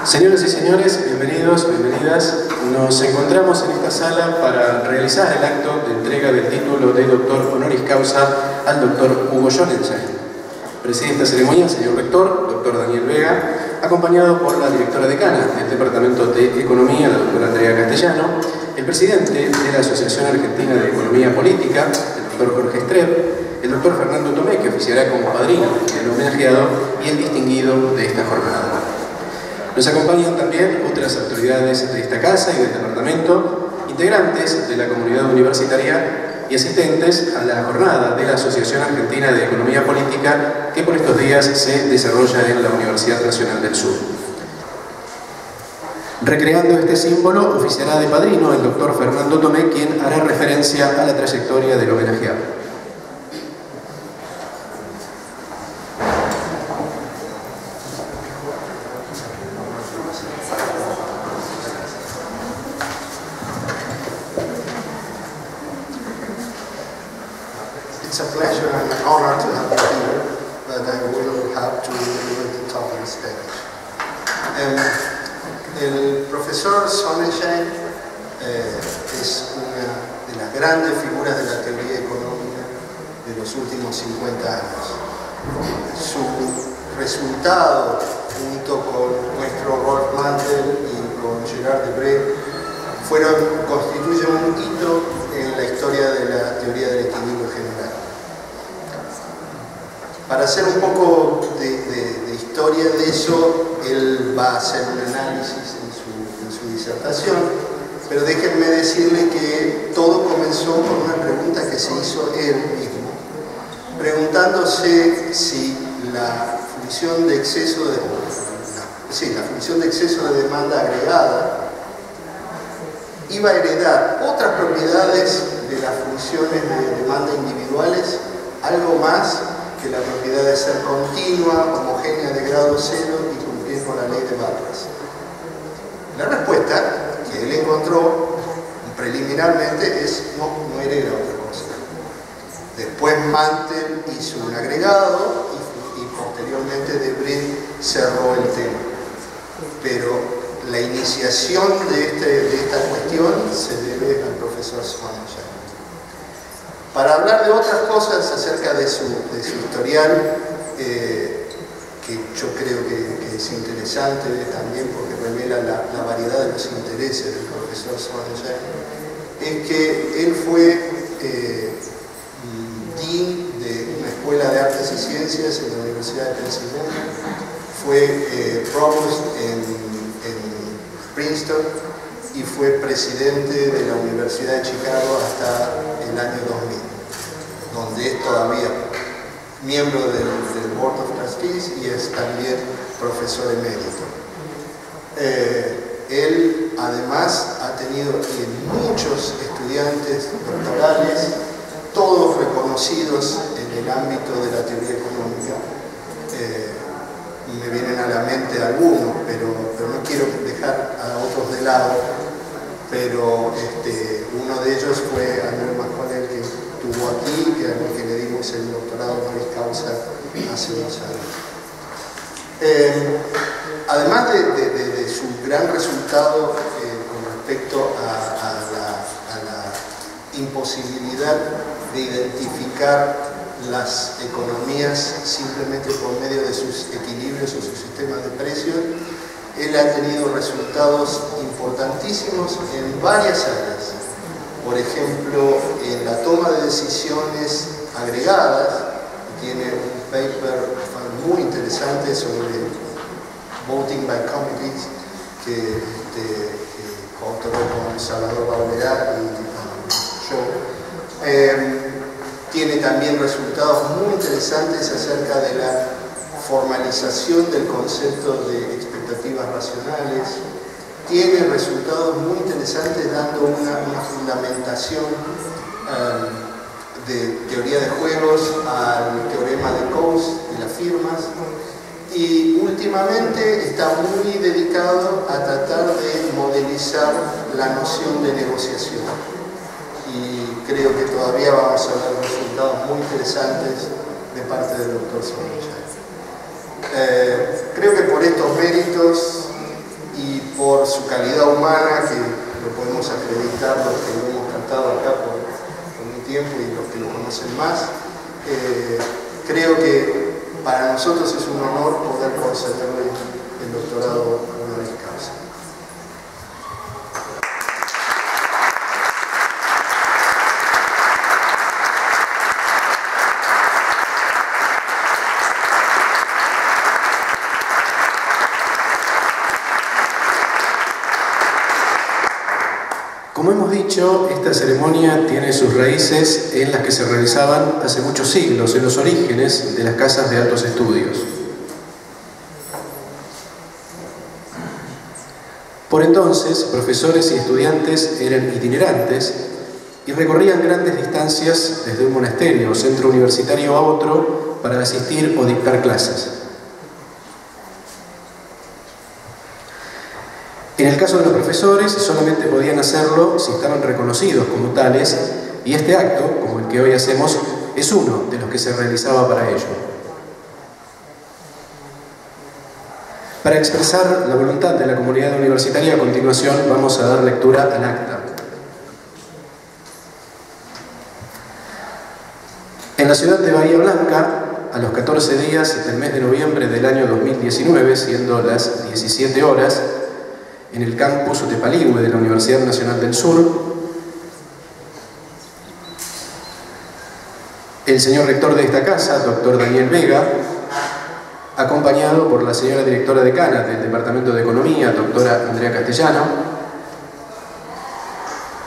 Señoras y señores, bienvenidos, bienvenidas. Nos encontramos en esta sala para realizar el acto de entrega del título de Doctor Honoris Causa al doctor Hugo Sonnenschein. Preside esta ceremonia el señor rector, doctor Daniel Vega, acompañado por la directora decana del Departamento de Economía, la doctora Andrea Castellano, el presidente de la Asociación Argentina de Economía Política, el doctor Jorge Estreb, el doctor Fernando Tomé, que oficiará como padrino del homenajeado, y el distinguido de esta jornada. Nos acompañan también otras autoridades de esta casa y del departamento, integrantes de la comunidad universitaria y asistentes a la jornada de la Asociación Argentina de Economía Política, que por estos días se desarrolla en la Universidad Nacional del Sur. Recreando este símbolo, oficiará de padrino el doctor Fernando Tomé, quien hará referencia a la trayectoria del homenajeado. It's a pleasure and an honor to have you here, but I will have to do it top of the stage. El profesor Sonnenschein es una de las grandes figuras de la teoría económica de los últimos 50 años. Su resultado, junto con nuestro Rolf Mantel y con Gerard Debré, constituyen un hito en la historia de la teoría del equilibrio general. Para hacer un poco de historia de eso, él va a hacer un análisis en su disertación, pero déjenme decirle que todo comenzó con una pregunta que se hizo él mismo, preguntándose si la función de exceso de demanda agregada iba a heredar otras propiedades de las funciones de demanda individuales, algo más que la propiedad de ser continua, homogénea de grado cero y cumplir con la ley de barras. La respuesta que él encontró preliminarmente es no hereda otra cosa. Después Mantel hizo un agregado y posteriormente Debré cerró el tema. Pero la iniciación de esta cuestión se debe al profesor Sonnenschein. Para hablar de otras cosas acerca de su historial, que yo creo que es interesante también porque revela la variedad de los intereses del profesor Sonnenschein, es que él fue dean de una escuela de artes y ciencias en la Universidad de Pensilvania, fue provost en Princeton y fue presidente de la Universidad de Chicago hasta el año 2000, donde es todavía miembro del Board of Trustees y es también profesor emérito. Él además ha tenido muchos estudiantes doctorales, todos reconocidos en el ámbito de la teoría económica. Me vienen a la mente algunos, pero no quiero dejar a otros de lado, pero uno de ellos fue Andrés Masconel, que estuvo aquí, que le dimos el Doctorado Honoris Causa hace unos años. Además de su gran resultado con respecto a la imposibilidad de identificar las economías simplemente por medio de sus equilibrios o sus sistemas de precios, él ha tenido resultados importantísimos en varias áreas. Por ejemplo, en la toma de decisiones agregadas, tiene un paper muy interesante sobre voting by committees que coautoró con Salvador Baumerá y yo. Tiene también resultados muy interesantes acerca de la formalización del concepto de expectativas racionales. Tiene resultados muy interesantes dando una fundamentación de teoría de juegos al teorema de Coase de las firmas. Y últimamente está muy dedicado a tratar de modelizar la noción de negociación. Y creo que todavía vamos a ver resultados muy interesantes de parte del doctor Sonnenschein. Creo que por estos méritos editar los que lo hemos cantado acá por mi tiempo y los que lo conocen más. Creo que para nosotros es un honor poder concederle el doctorado honoris causa. Como hemos dicho, esta ceremonia tiene sus raíces en las que se realizaban hace muchos siglos, en los orígenes de las casas de altos estudios. Por entonces, profesores y estudiantes eran itinerantes y recorrían grandes distancias desde un monasterio o centro universitario a otro para asistir o dictar clases. En el caso de los profesores, solamente podían hacerlo si estaban reconocidos como tales, y este acto, como el que hoy hacemos, es uno de los que se realizaba para ello. Para expresar la voluntad de la comunidad universitaria, a continuación vamos a dar lectura al acta. En la ciudad de Bahía Blanca, a los 14 días del mes de noviembre del año 2019, siendo las 17 horas, en el campus de Paligüe de la Universidad Nacional del Sur, el señor rector de esta casa, doctor Daniel Vega, acompañado por la señora directora decana del Departamento de Economía, doctora Andrea Castellano,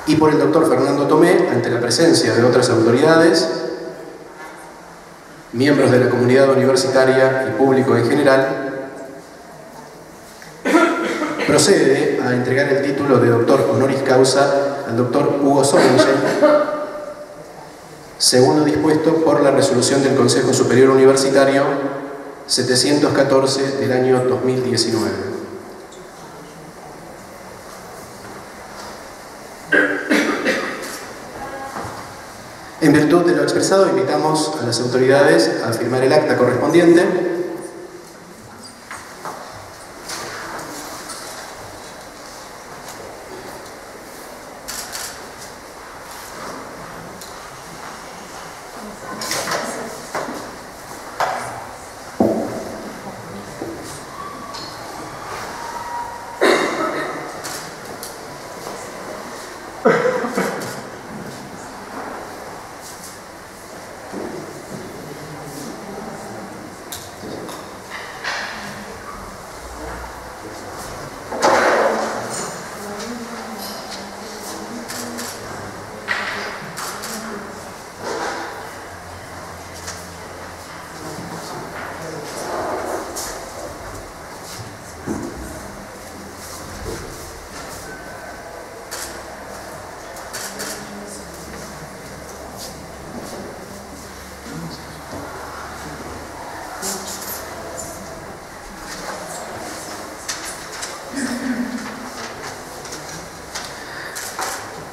y por el doctor Fernando Tomé, ante la presencia de otras autoridades, miembros de la comunidad universitaria y público en general, procede a entregar el título de doctor honoris causa al doctor Hugo Sonnenschein, según lo dispuesto por la resolución del Consejo Superior Universitario 714 del año 2019. En virtud de lo expresado, invitamos a las autoridades a firmar el acta correspondiente.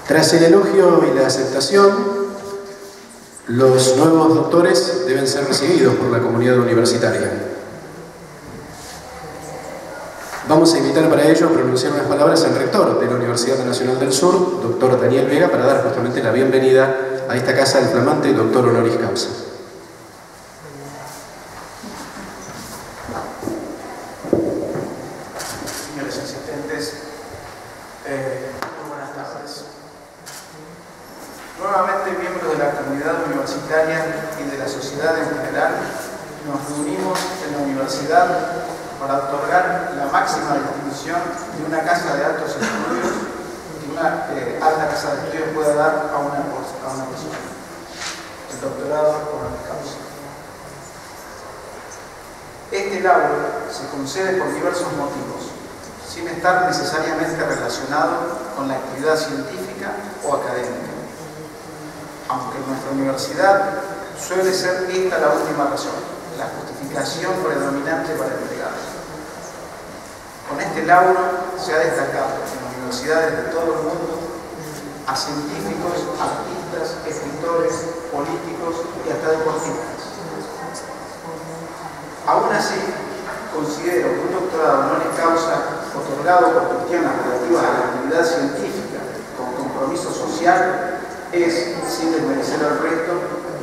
Tras el elogio y la aceptación, los nuevos doctores deben ser recibidos por la comunidad universitaria. Vamos a invitar para ello a pronunciar unas palabras al rector de la Universidad Nacional del Sur, doctor Daniel Vega, para dar justamente la bienvenida a esta casa del flamante doctor honoris causa. Señores asistentes, muy buenas tardes. Nuevamente, miembros de la comunidad universitaria y de la sociedad en general, nos reunimos en la universidad para otorgar la máxima distinción de una casa de altos estudios y una alta casa de estudios pueda dar a una persona, el doctorado honoris causa. Este laudo se concede por diversos motivos, sin estar necesariamente relacionado con la actividad científica o académica, aunque en nuestra universidad suele ser esta la última razón, la justificación predominante para entregarlo. Con este laudo se ha destacado en universidades de todo el mundo a científicos, artistas, escritores, políticos y hasta deportistas. Aún así, considero que un doctorado honoris causa otorgado por cuestiones relativas a la actividad científica con social es, sin desmerecer al resto,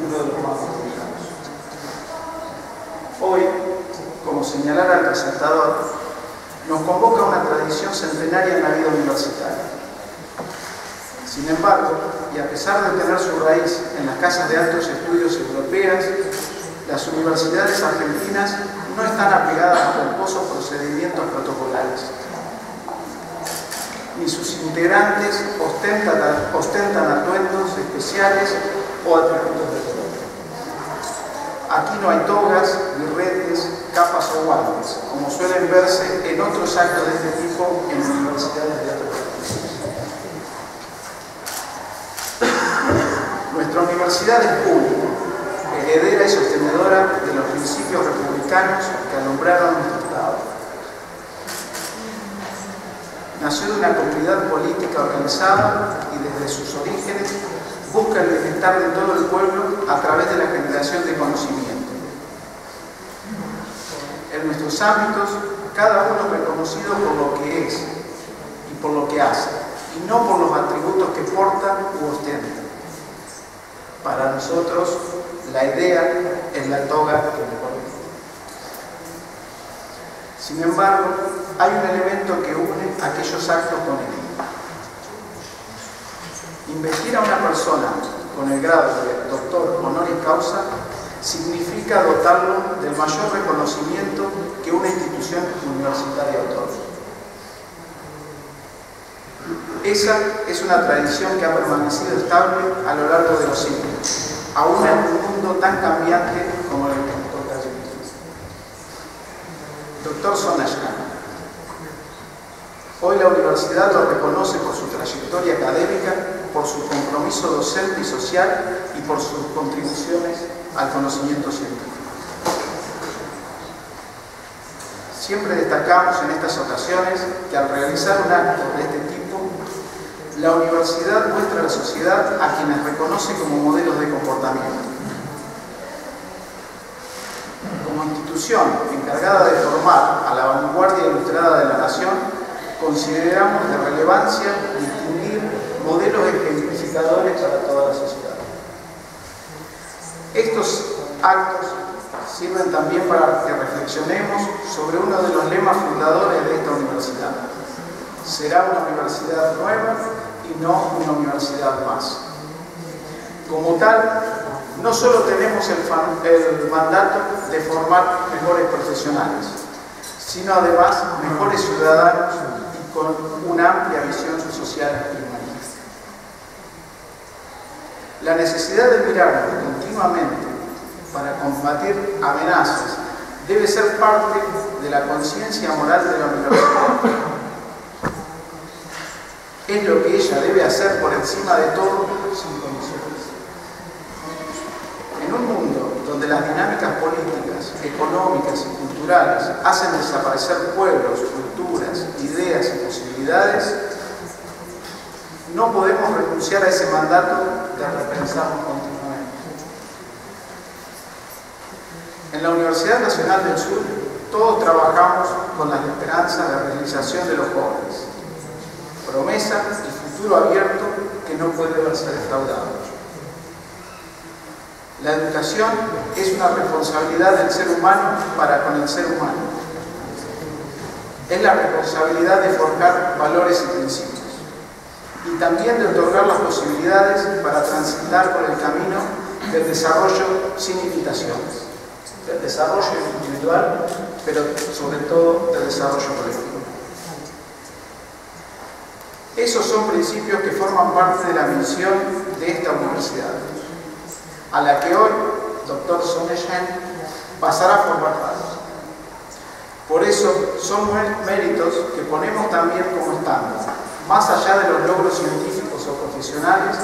uno de los más complicados. Hoy, como señalara el presentador, nos convoca una tradición centenaria en la vida universitaria. Sin embargo, y a pesar de tener su raíz en las casas de altos estudios europeas, las universidades argentinas no están apegadas a pomposos procedimientos protocolares, ni sus integrantes ostentan atuendos especiales o atributos de color. Aquí no hay togas, birretes, capas o guantes, como suelen verse en otros actos de este tipo en universidades de otros países. Nuestra universidad es pública, heredera y sostenedora de los principios republicanos que alumbraron nuestro Estado. Nació de una comunidad política organizada y desde sus orígenes busca el bienestar de todo el pueblo a través de la generación de conocimiento. En nuestros ámbitos, cada uno es reconocido por lo que es y por lo que hace, y no por los atributos que porta u ostenta. Para nosotros, la idea es la toga que mejor viste. Sin embargo, hay un elemento que une aquellos actos con él. Investir a una persona con el grado de Doctor Honoris Causa significa dotarlo del mayor reconocimiento que una institución universitaria otorga. Esa es una tradición que ha permanecido estable a lo largo de los siglos, aún en un mundo tan cambiante como el que nos toca vivir. Doctor Sonnenschein. Hoy la universidad lo reconoce por su trayectoria académica, por su compromiso docente y social y por sus contribuciones al conocimiento científico. Siempre destacamos en estas ocasiones que al realizar un acto de este tipo, la universidad muestra a la sociedad a quienes reconoce como modelos de comportamiento. Como institución encargada de formar a la vanguardia ilustrada de la nación, consideramos de relevancia distinguir modelos ejemplificadores para toda la sociedad. Estos actos sirven también para que reflexionemos sobre uno de los lemas fundadores de esta universidad. Será una universidad nueva y no una universidad más. Como tal, no solo tenemos el mandato de formar mejores profesionales, sino además mejores ciudadanos y con una amplia visión social y humanista. La necesidad de mirarnos continuamente para combatir amenazas debe ser parte de la conciencia moral de la universidad. Es lo que ella debe hacer por encima de todo sin condiciones. En un mundo donde las dinámicas políticas, económicas y culturales hacen desaparecer pueblos, culturas, ideas y posibilidades, no podemos renunciar a ese mandato de repensarnos continuamente. En la Universidad Nacional del Sur, todos trabajamos con la esperanza de realización de los jóvenes, promesa y futuro abierto que no puede verse defraudado. La educación es una responsabilidad del ser humano para con el ser humano. Es la responsabilidad de forjar valores y principios, y también de otorgar las posibilidades para transitar por el camino del desarrollo sin limitaciones, del desarrollo individual, pero sobre todo del desarrollo colectivo. Esos son principios que forman parte de la misión de esta universidad, a la que hoy, Doctor Sonnenschein, pasará a formar parte. Por eso son méritos que ponemos también como estándar, más allá de los logros científicos o profesionales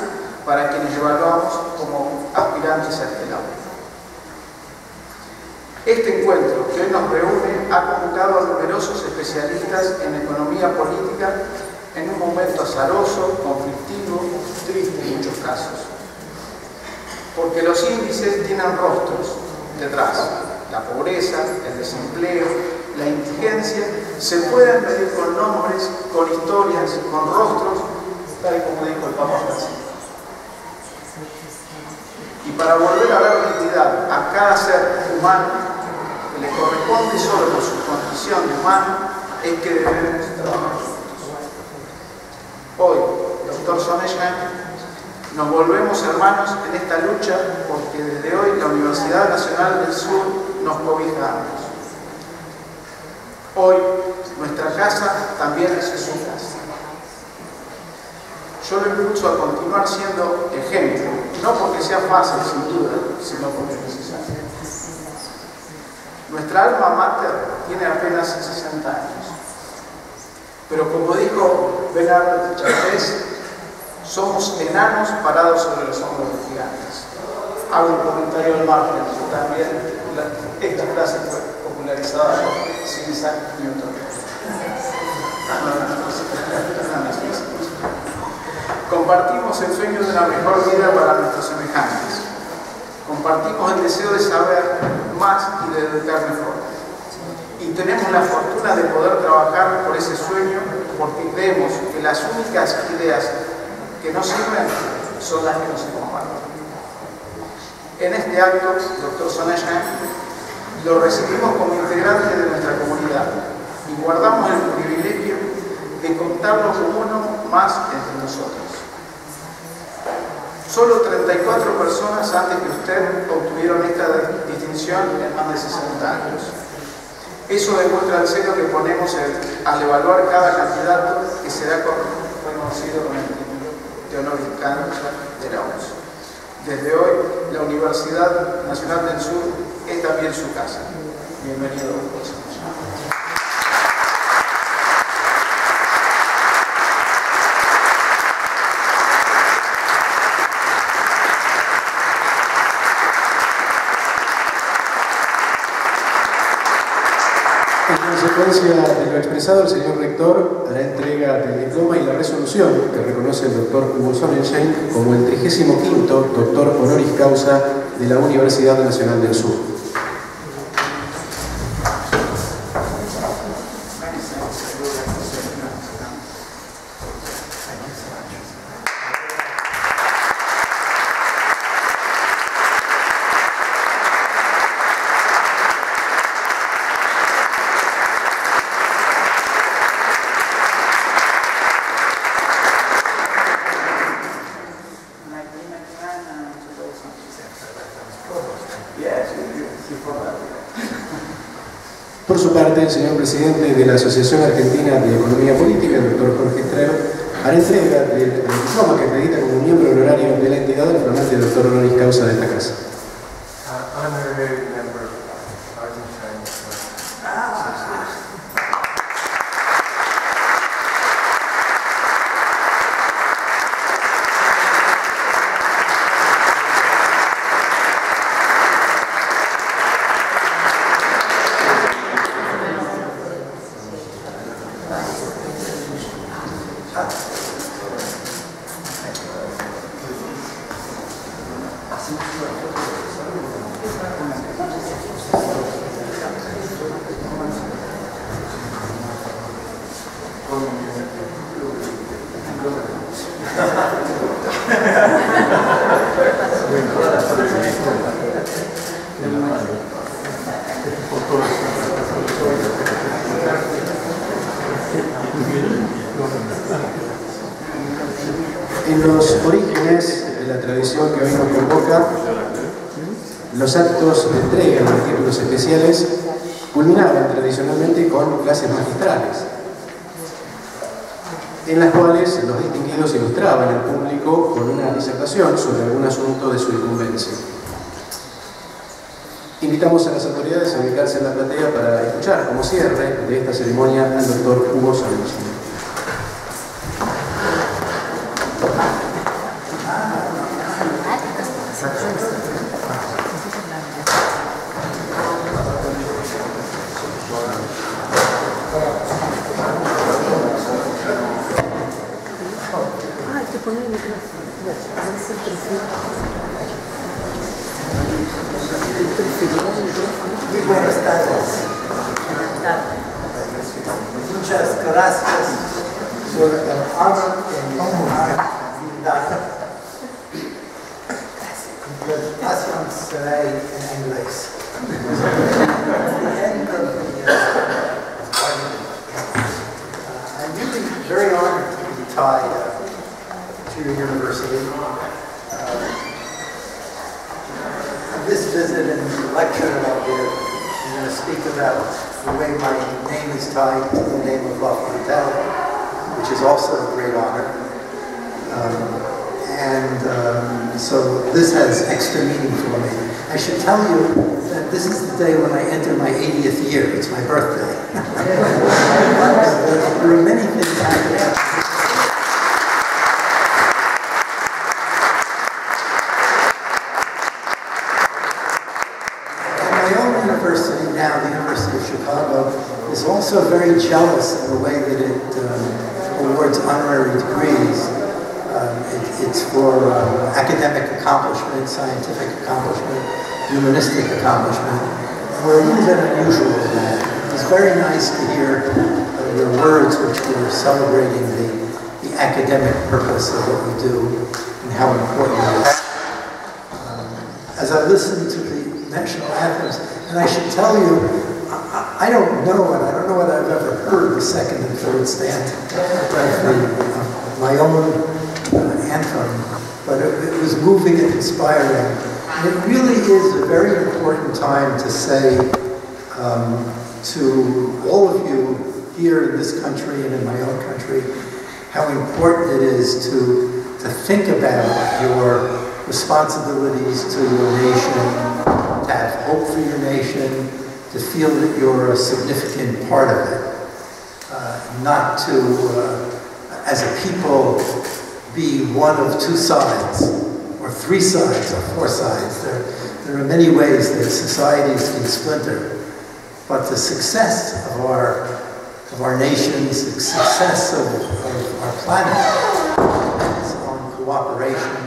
para quienes evaluamos como aspirantes a este laudo. Este encuentro que hoy nos reúne ha convocado a numerosos especialistas en economía política en un momento azaroso, conflictivo, triste en muchos casos. Porque los índices tienen rostros detrás. La pobreza, el desempleo, la indigencia se pueden medir con nombres, con historias, con rostros, tal como dijo el Papa Francisco. Y para volver a dar dignidad a cada ser humano que le corresponde solo por su condición de humano, es que debemos trabajar juntos. Hoy, doctor Sonnenschein, nos volvemos hermanos en esta lucha porque desde hoy la Universidad Nacional del Sur nos cobija a ambos. Hoy nuestra casa también es su casa. Yo lo impulso a continuar siendo ejemplo, no porque sea fácil sin duda, sino porque es necesario. Nuestra alma mater tiene apenas 60 años. Pero como dijo Bernard Chávez, somos enanos parados sobre los hombros de gigantes. Hago un comentario al margen, también esta frase fue popularizada por Isaac Newton. Compartimos el sueño de una mejor vida para nuestros semejantes. Compartimos el deseo de saber más y de educar mejor. Y tenemos la fortuna de poder trabajar por ese sueño porque creemos que las únicas ideas que nos sirven son las que nos comparten. En este acto, doctor Sonnenschein, lo recibimos como integrante de nuestra comunidad y guardamos el privilegio de contarlo como uno más entre nosotros. Solo 34 personas antes que usted obtuvieron esta distinción en más de 60 años. Eso demuestra el celo que ponemos al evaluar cada candidato que será reconocido con el título de Honoris Causa de la UNS. Desde hoy, la Universidad Nacional del Sur es también su casa. Bienvenido, Hugo Sonnenschein. En consecuencia de lo expresado, el señor rector hará entrega del diploma y la resolución que reconoce el doctor Hugo Sonnenschein como el 35º doctor honoris causa de la Universidad Nacional del Sur. Por su parte, el señor presidente de la Asociación Argentina de Economía Política, el doctor Jorge Estrero, hará entrega del diploma que acredita como miembro honorario de la entidad el flamante doctor honoris causa de esta casa. En los orígenes de la tradición que hoy nos convoca, los actos de entrega de títulos especiales culminaban tradicionalmente con clases magistrales, en las cuales los distinguidos ilustraban al público con una disertación sobre algún asunto de su incumbencia. Invitamos a las autoridades a ubicarse en la platea para escuchar como cierre de esta ceremonia al doctor Hugo Sonnenschein. Muy buenas tardes. Muchas gracias por el honor que me ha brindado. français and anglais. At the end of the argument, I'm really very honored to be tied to your university. This visit and the lecture that I'll give, I'm going to speak about the way my name is tied to the name of L'Hospital, which is also a great honor. So this has extra meaning for me. I should tell you that this is the day when I enter my 80th year. It's my birthday. There are many things happening. Now, the University of Chicago is also very jealous in the way that it awards honorary degrees. It's for academic accomplishment, scientific accomplishment, humanistic accomplishment. And we're a little bit unusual in that. It's very nice to hear your words, which were celebrating the academic purpose of what we do and how important it is. As I listened to the national anthems, and I should tell you, I don't know, and I don't know whether I've ever heard the second and third stanza of my own anthem, but it was moving and inspiring. And it really is a very important time to say to all of you here in this country and in my own country, how important it is to think about your responsibilities to your nation, to have hope for your nation, to feel that you're a significant part of it. Not to, as a people, be one of two sides, or three sides, or four sides. There are many ways that societies can splinter, but the success of our nations, the success of our planet depends on cooperation.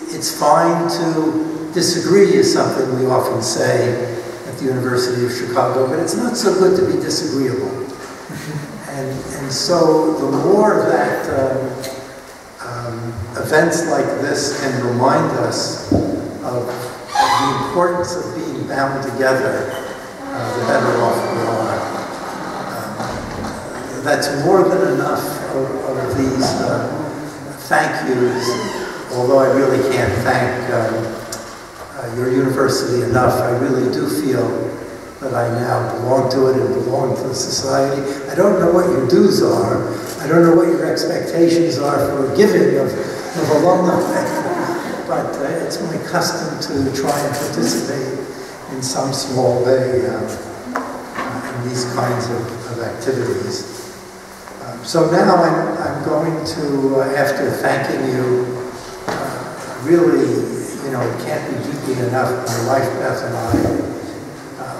It's fine to disagree, is something we often say at the University of Chicago, but it's not so good to be disagreeable. And so the more that events like this can remind us of the importance of being bound together, the better off we are. That's more than enough of these thank yous. Although I really can't thank your university enough, I really do feel that I now belong to it and belong to the society. I don't know what your dues are. I don't know what your expectations are for giving of alumni, but it's my custom to try and participate in some small way in these kinds of activities. So now I'm going to, after thanking you, really, you know, it can't be deeply enough. My wife, Beth, and I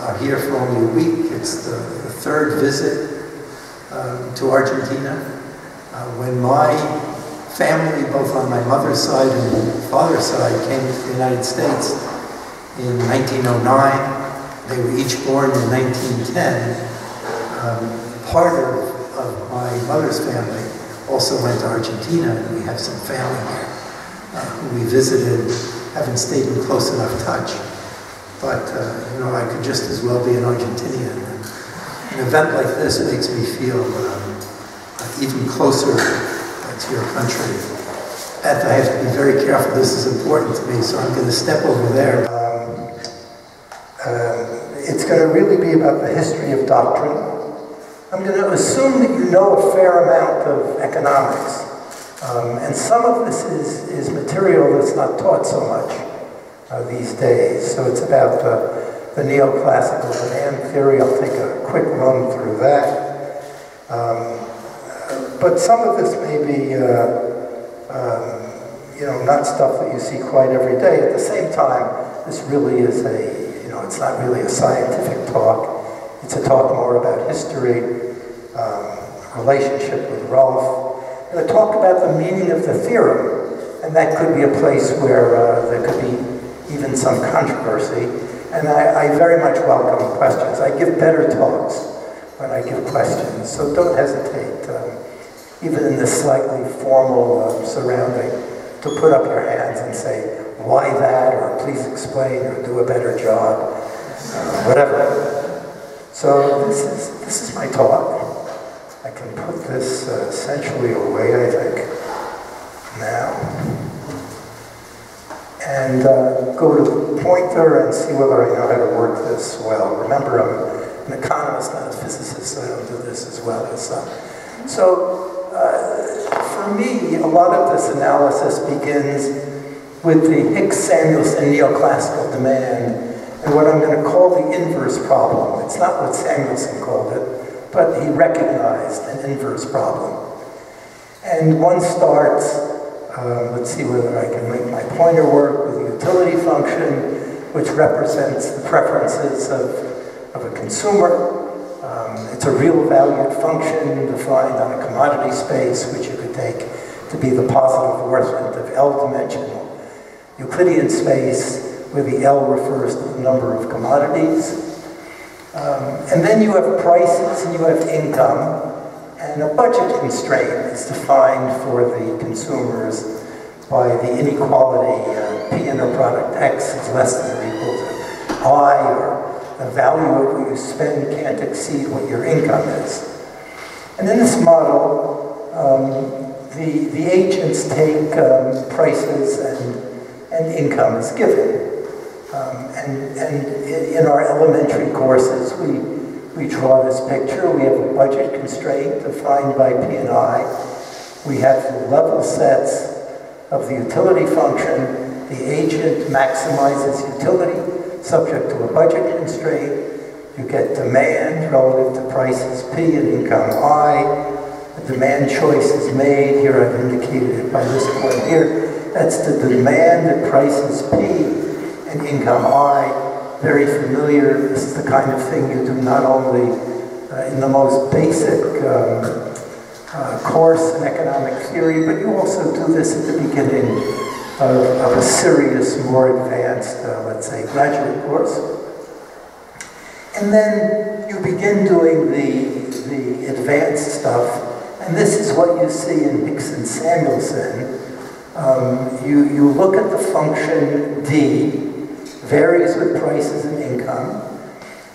are here for only a week. It's the third visit to Argentina. When my family, both on my mother's side and father's side, came to the United States in 1909, they were each born in 1910. Part of my mother's family also went to Argentina, and we have some family here. Who we visited, haven't stayed in close enough touch. But, you know, I could just as well be an Argentinian. An event like this makes me feel even closer to your country. Beth, I have to be very careful. This is important to me, so I'm going to step over there. It's going to really be about the history of doctrine. I'm going to assume that you know a fair amount of economics. And some of this is material that's not taught so much these days. So it's about the neoclassical demand theory. I'll take a quick run through that. But some of this may be, you know, not stuff that you see quite every day. At the same time, this really is you know, it's not really a scientific talk. It's a talk more about history, relationship with Rolf. I'm going to talk about the meaning of the theorem, and that could be a place where there could be even some controversy. And I very much welcome questions. I give better talks when I give questions, so don't hesitate, even in this slightly formal surrounding, to put up your hands and say, why that, or please explain, or do a better job, whatever. So this is my talk. I can put this essentially away, I think, now. And go to the pointer and see whether I know how to work this well. Remember, I'm an economist, not a physicist, so I don't do this as well as some. So, for me, a lot of this analysis begins with the Hicks-Samuelson neoclassical demand and what I'm going to call the inverse problem. It's not what Samuelson called it, but he recognized an inverse problem. And one starts, let's see whether I can make my pointer work, with the utility function, which represents the preferences of a consumer. It's a real valued function defined on a commodity space, which you could take to be the positive worthment of L-dimensional Euclidean space, where the L refers to the number of commodities. And then you have prices and you have income, and a budget constraint is defined for the consumers by the inequality P in a product X is less than or equal to I, or the value of what you spend can't exceed what your income is. And in this model, the agents take prices and income as given. And in our elementary courses, we draw this picture. We have a budget constraint defined by P and I. We have the level sets of the utility function. The agent maximizes utility subject to a budget constraint. You get demand relative to prices P and income I. The demand choice is made. Here I've indicated it by this point here. That's the demand at prices P and income I. Very familiar. This is the kind of thing you do not only in the most basic course in economic theory, but you also do this at the beginning of a serious, more advanced, let's say, graduate course. And then you begin doing the advanced stuff, and this is what you see in Hicks and Samuelson. You look at the function D, varies with prices and income,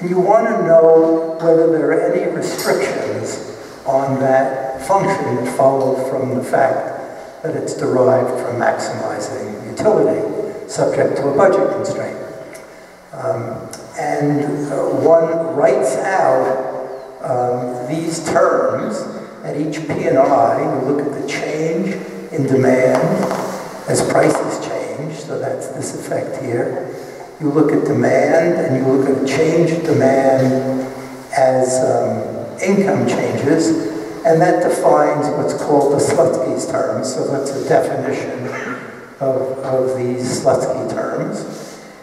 and you want to know whether there are any restrictions on that function that follow from the fact that it's derived from maximizing utility, subject to a budget constraint. One writes out these terms at each P and I. You look at the change in demand as prices change, so that's this effect here. You look at demand, and you look at change in demand as income changes, and that defines what's called the Slutsky's terms. So that's a definition of these Slutsky terms.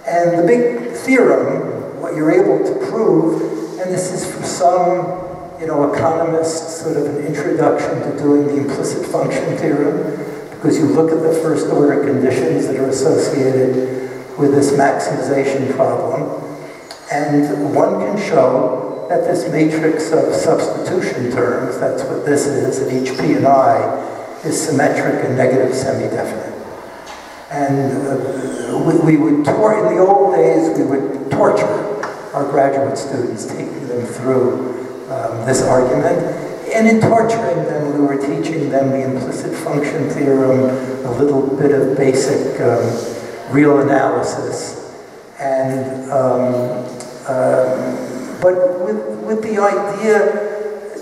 And the big theorem, what you're able to prove, and this is for some economists, sort of an introduction to doing the implicit function theorem, because you look at the first order conditions that are associated with this maximization problem, and one can show that this matrix of substitution terms, that's what this is, at each P and I, is symmetric and negative semi-definite. And we would, in the old days, we would torture our graduate students, taking them through this argument. And in torturing them, we were teaching them the implicit function theorem, a little bit of basic real analysis, and but with the idea,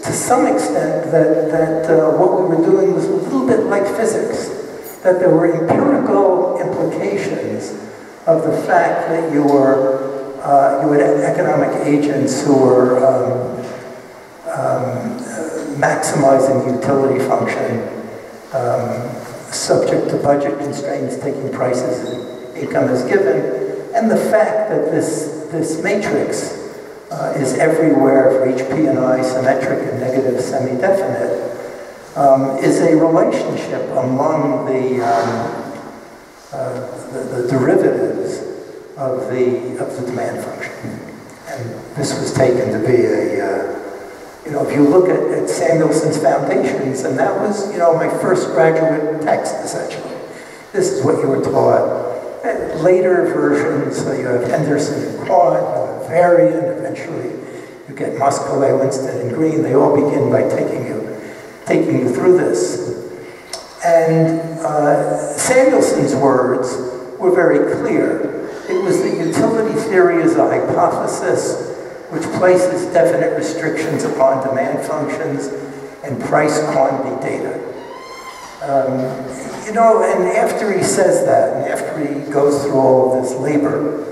to some extent, that what we were doing was a little bit like physics, that there were empirical implications of the fact that you had economic agents who were maximizing the utility function, subject to budget constraints, taking prices and income as given, and the fact that this matrix is everywhere for each P and I, symmetric and negative semi-definite, is a relationship among the derivatives of the demand function. And this was taken to be if you look at Samuelson's Foundations, and that was, my first graduate text, essentially. This is what you were taught Later versions, you have Henderson and Quad, you have Varian, eventually you get Muscolo, Winston, and Green. They all begin by taking you through this. And Samuelson's words were very clear. It was the utility theory as a hypothesis which places definite restrictions upon demand functions and price quantity data. You know, and after he says that, and after he goes through all of this labor,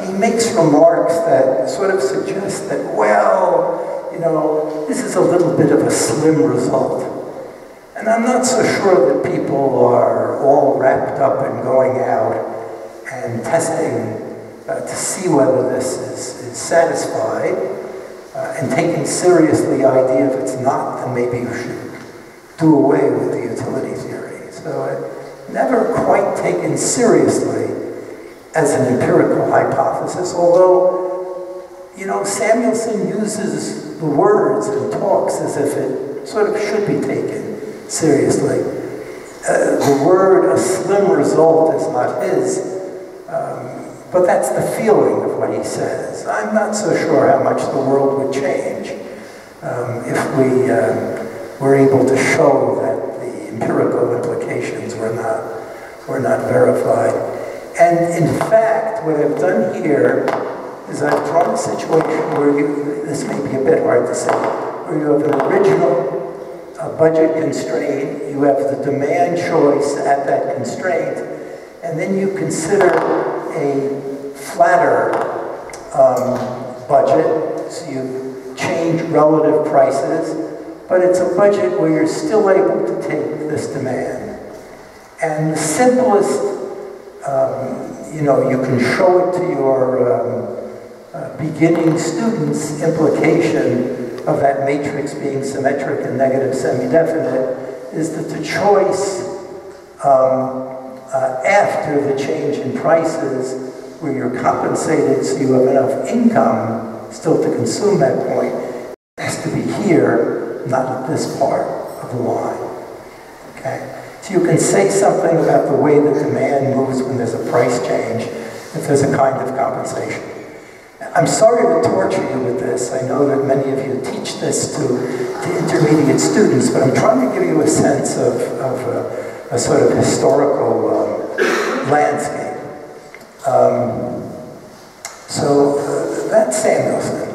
he makes remarks that sort of suggest that, well, you know, this is a little bit of a slim result. And I'm not so sure that people are all wrapped up in going out and testing to see whether this is satisfied and taking seriously the idea if it's not, then maybe you should do away with the utility theory. So it never quite taken seriously as an empirical hypothesis, although, you know, Samuelson uses the words and talks as if it sort of should be taken seriously. The word "a slim result" is not his, but that's the feeling of what he says. I'm not so sure how much the world would change if we were able to show that the empirical implications were not verified. And in fact, what I've done here is I've drawn a situation where this may be a bit hard to say, where you have an original budget constraint, you have the demand choice at that constraint, and then you consider a flatter budget, so you change relative prices, but it's a budget where you're still able to take this demand. And the simplest, you know, you can show it to your beginning students implication of that matrix being symmetric and negative semi-definite is that the choice after the change in prices, where you're compensated so you have enough income still to consume that point, has to be here, not at this part of the line. Okay? So you can say something about the way the demand moves when there's a price change, if there's a kind of compensation. I'm sorry to torture you with this. I know that many of you teach this to intermediate students, but I'm trying to give you a sense of a sort of historical landscape. That's Samuelson.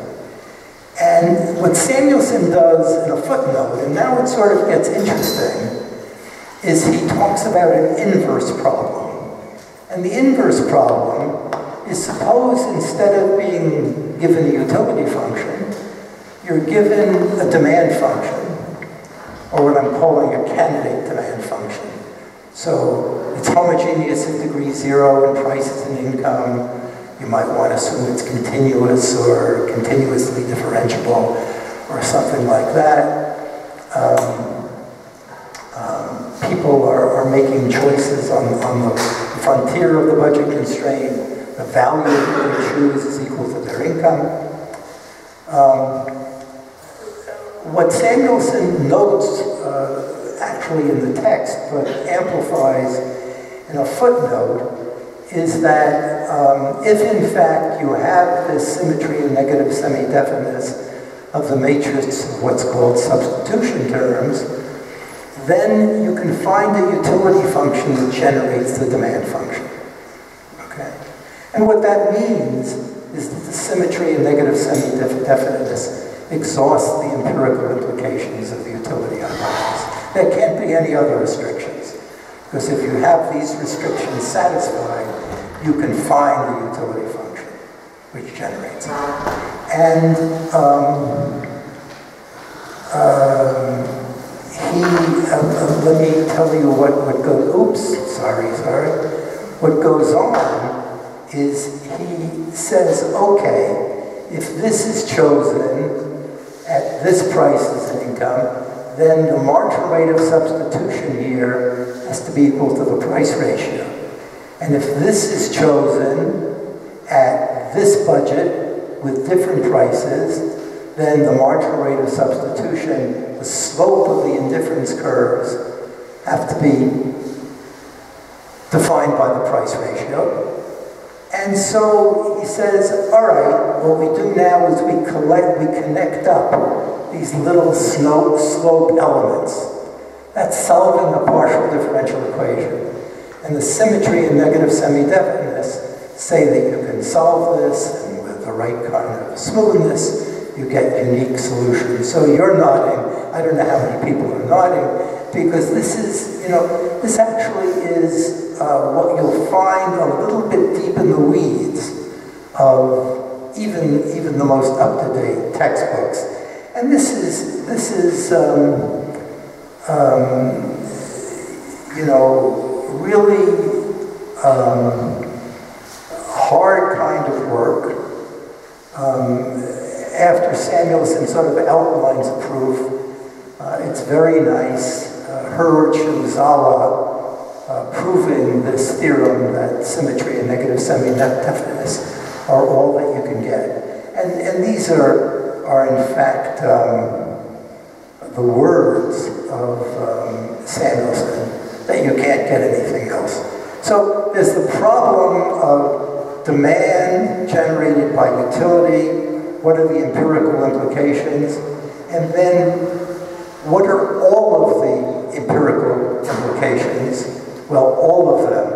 And what Samuelson does in a footnote, and now it sort of gets interesting, is he talks about an inverse problem. And the inverse problem is, suppose instead of being given a utility function, you're given a demand function, or what I'm calling a candidate demand function. So it's homogeneous at degree 0 in prices and income. You might want to assume it's continuous or continuously differentiable or something like that. People are making choices on the frontier of the budget constraint. The value that they choose is equal to their income. What Samuelson notes actually in the text, but amplifies in a footnote, is that if in fact you have this symmetry and negative semi-definiteness of the matrix of what's called substitution terms, then you can find a utility function that generates the demand function. Okay? And what that means is that the symmetry and negative semi-definiteness exhausts the empirical implications of the utility hypothesis. There can't be any other restrictions, because if you have these restrictions satisfied, you can find the utility function which generates it. And let me tell you what goes on is he says, okay, if this is chosen at this price as an income, then the marginal rate of substitution here has to be equal to the price ratio. And if this is chosen at this budget with different prices, then the marginal rate of substitution, the slope of the indifference curves have to be defined by the price ratio. And so he says, all right, what we do now is we connect up these little slope elements. That's solving a partial differential equation. And the symmetry and negative semi-definiteness say that you can solve this, and with the right kind of smoothness, you get unique solutions. So you're nodding. I don't know how many people are nodding, because this is, this actually is what you'll find a little bit deep in the weeds of even the most up-to-date textbooks. And this is really hard kind of work. After Samuelson sort of outlines a proof, it's very nice. Hurwitz and Zala proving this theorem that symmetry and negative semi-definiteness are all that you can get. And these are in fact the words of Samuelson, that you can't get anything else. So there's the problem of demand generated by utility, what are the empirical implications, and then what are all of the empirical implications? Well, all of them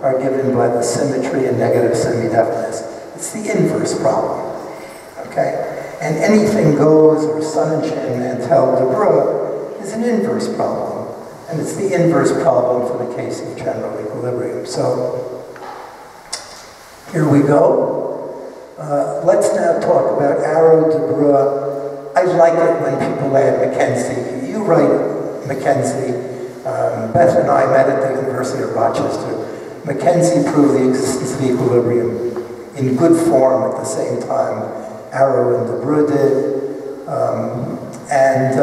are given by the symmetry and negative semi-definiteness. It's the inverse problem, okay? And anything goes, or Sonnenschein, Mantell, de Brugge, is an inverse problem. And it's the inverse problem for the case of general equilibrium. So, here we go. Let's now talk about Arrow, de Brugge. I like it when people add Mackenzie. You write Mackenzie. Beth and I met at the University of Rochester. Mackenzie proved the existence of equilibrium in good form at the same time Arrow and de Brugge did. And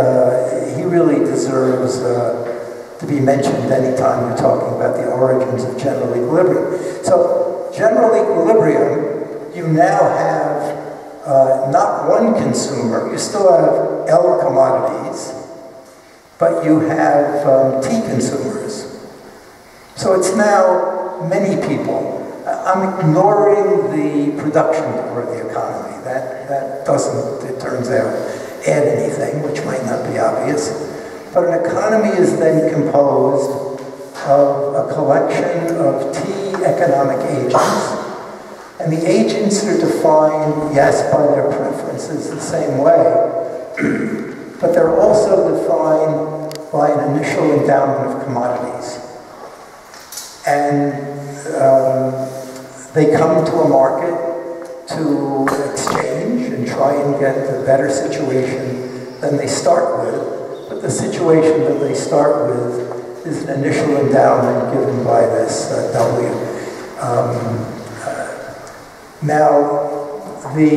he really deserves to be mentioned anytime you're talking about the origins of general equilibrium. So, general equilibrium, you now have not one consumer, you still have L commodities, but you have T consumers. So it's now many people. I'm ignoring the production part of the economy. That doesn't, it turns out, add anything, which might not be obvious. But an economy is then composed of a collection of T economic agents. And the agents are defined, yes, by their preferences the same way, but they're also defined by an initial endowment of commodities. And they come to a market to exchange and try and get a better situation than they start with. But the situation that they start with is an initial endowment given by this W. Now, the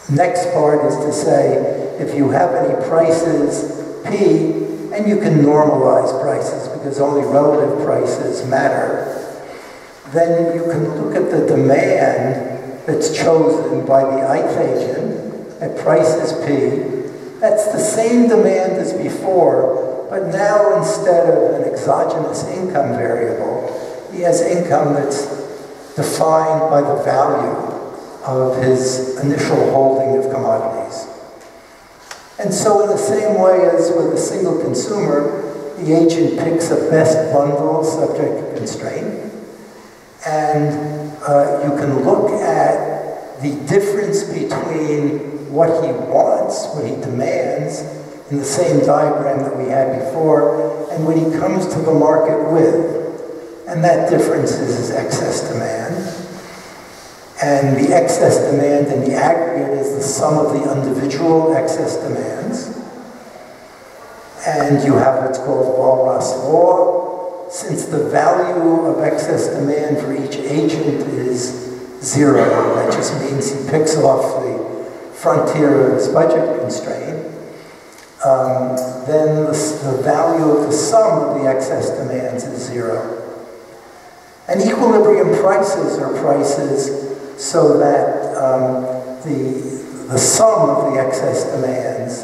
next part is to say, if you have any prices, P, and you can normalize prices because only relative prices matter, then you can look at the demand that's chosen by the ith agent at prices P. That's the same demand as before, but now instead of an exogenous income variable, he has income that's defined by the value of his initial holding of commodities. And so in the same way as with a single consumer, the agent picks a best bundle subject to constraint, and you can look at the difference between what he wants, what he demands, in the same diagram that we had before, and what he comes to the market with. And that difference is his excess demand. And the excess demand in the aggregate is the sum of the individual excess demands. And you have what's called Walras law. Since the value of excess demand for each agent is 0, that just means he picks off the frontier of his budget constraint, then the value of the sum of the excess demands is 0. And equilibrium prices are prices so that the sum of the excess demands